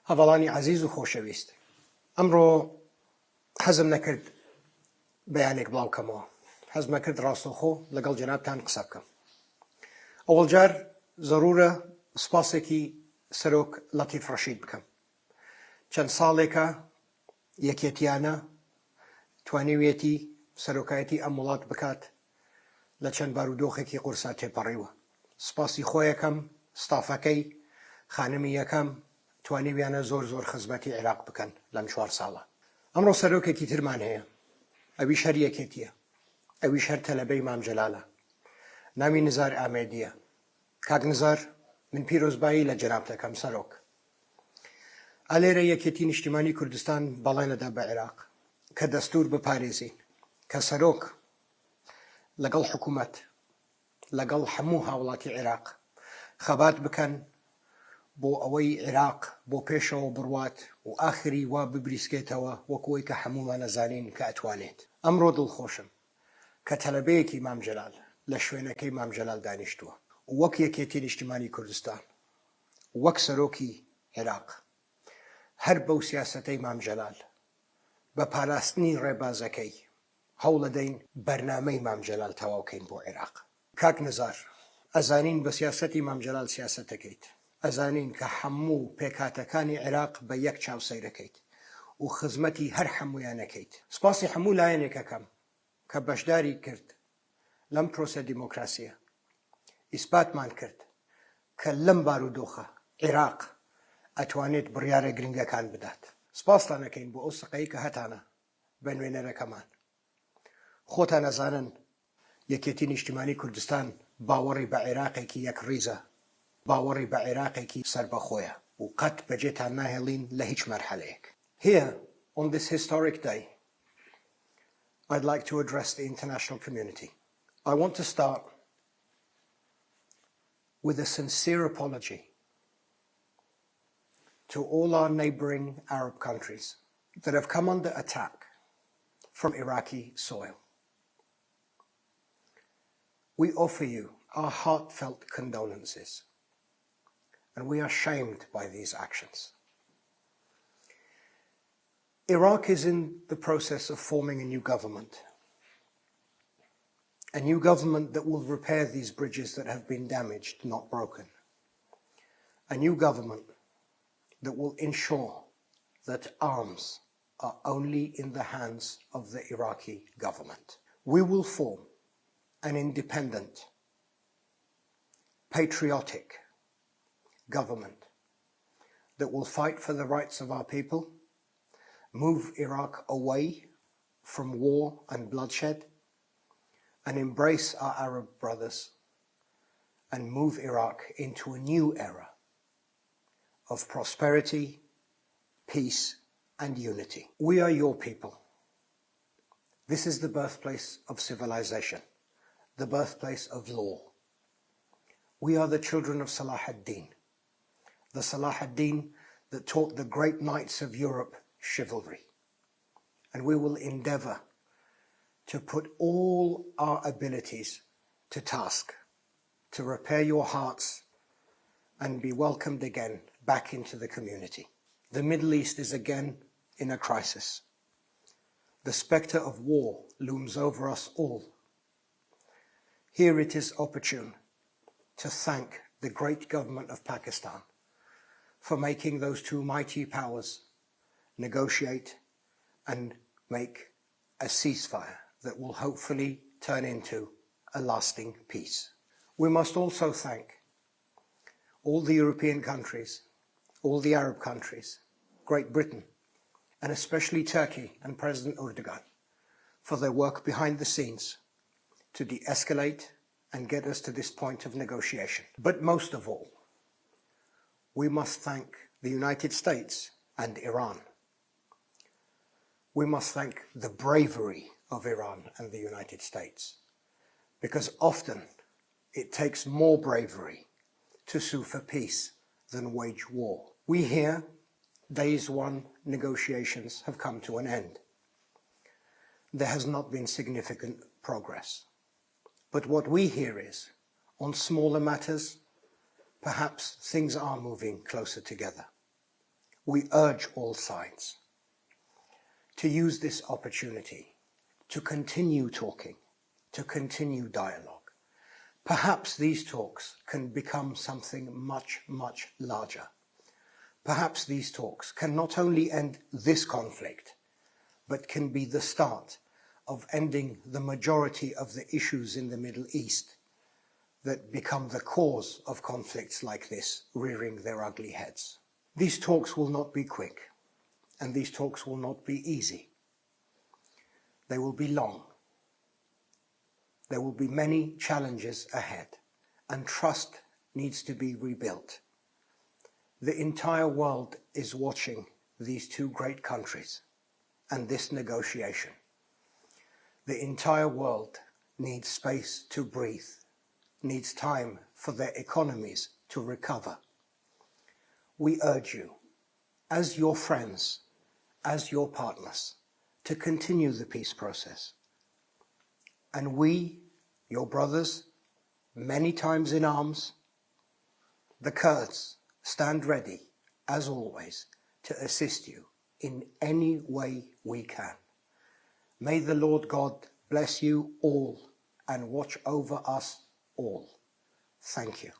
هەڤەڵانی عەزیز و خۆشەویست، ئەمڕۆ حەزم نەکرد بەیانێک بڵاوکەمەوە، حەزم نەکرد ڕاستەوخۆ لەگەڵ جەنابتان قسە بکەم. ئەوەڵ جار زەڕورە سپاسێکی سەرۆک لەتیف ڕەشید بکەم. چەند ساڵێکە یەکێتیانە توانیوێتی سەرۆکایەتی ئەم وڵات بکات لە چەند بارودۆخێکی قورسا تێپەڕیوە. سپاسی خۆیەکەم، ستافەکەی، خانمی یەکەم توانیویانە زۆر خزمەتی عێراق بکەن لەم 4 ساڵە. ئەمڕۆ سەرۆکێکی ترمان هەیە، ئەویش هەر یەکێتیە، ئەویش هەر تەلەبەی مام جەلالە، ناوی نزار ئامێدیە. کاک نزار، من پیرۆزبایی لە جەناب دەکەم سەرۆک. ئالێرە یەکێتی نیشتمانیی کوردستان بەڵێنەدا بە عێراق کە دەستور بپارێزین، کە سەرۆک لەگەڵ حکومەت، لەگەڵ هەموو هاوڵاتی عێراق خەبات بکەن بۆ ئەوەی عێراق بۆ پێشەوە بڕوات و ئاخری وا ببریسکێتەوە وەکوەی کە هەموومان نەزانین کە ئەتوانێت. ئەمڕۆ دڵخۆشم کە تەلەبەیەکی مام جەلال لە شوێنەکەی مام جەلال دانیشتووە، وەک یەکێتی نیشتمانیی کوردستان، وەک سەرۆکی عێراق، هەر بەو سیاسەتەی مام جەلال بە پاراستنی ڕێبازەکەی هەوڵ دەدەین بەرنامەی مام جەلال تەواوکەین بۆ عێراق. کاک نزار، ئەزانین بە سیاسەتی مام جەلال سیاسەت دەکەیت، ئەزانین کە هەموو پێکهاتەکانی عێراق بە یەک چاوسەیرەکەیت و خزمەتی هەر هەموویانەکەیت. سپاسی هەموو لایەنێکەکەم کە بەشداری کرد لەم پرۆسە دیمۆکراسیە، ئیسپاتمان کرد کە لەم بارودۆخە عێراق ئەتوانێت بڕیارە گرنگەکان بدات. سپاستان دەکەین بۆ ئەو سقەی کە هەتانە بە نوێنەرەکەمان. خۆتان ئەزانن یەکێتی نیشتمانیی کوردستان باوەڕی بە عێراقێکی یەک ڕیزە، باوەڕی بە عێراقێکی سەربەخۆیە و قەت بەجێتان ناهێڵین لە هیچ مەرحەلەیەک. Here, on this historic day, I'd like to address the international community. I want to start with a sincere apology to all our neighboring Arab countries that have come under attack from Iraqi soil. We offer you our heartfelt condolences, and we are shamed by these actions. Iraq is in the process of forming a new government that will repair these bridges that have been damaged, not broken. A new government that will ensure that arms are only in the hands of the Iraqi government. We will form an independent, patriotic government that will fight for the rights of our people, move Iraq away from war and bloodshed, and embrace our Arab brothers, and move Iraq into a new era of prosperity, peace, and unity. We are your people. This is the birthplace of civilization, the birthplace of law. We are the children of Salah ad-Din, the Salah ad-Din that taught the great knights of Europe chivalry. And we will endeavor to put all our abilities to task, to repair your hearts and be welcomed again back into the community. The Middle East is again in a crisis. The spectre of war looms over us all. Here it is opportune to thank the great government of Pakistan for making those two mighty powers negotiate and make a ceasefire that will hopefully turn into a lasting peace. We must also thank all the European countries, all the Arab countries, Great Britain, and especially Turkey and President Erdogan for their work behind the scenes to de-escalate and get us to this point of negotiation. But most of all, we must thank the United States and Iran. We must thank the bravery of Iran and the United States, because often it takes more bravery to sue for peace than wage war. We hear Days 1 negotiations have come to an end. There has not been significant progress. But what we hear is, on smaller matters, perhaps things are moving closer together. we urge all sides to use this opportunity to continue talking, to continue dialogue. Perhaps these talks can become something much, much larger. Perhaps these talks can not only end this conflict, but can be the start of ending the majority of the issues in the Middle East that become the cause of conflicts like this rearing their ugly heads. These talks will not be quick, and these talks will not be easy. They will be long. There will be many challenges ahead, and trust needs to be rebuilt. The entire world is watching these two great countries and this negotiation. The entire world needs space to breathe, needs time for their economies to recover. We urge you, as your friends, as your partners, to continue the peace process. And we, your brothers, many times in arms, the Kurds, stand ready, as always, to assist you in any way we can. May the Lord God bless you all and watch over us all. Thank you.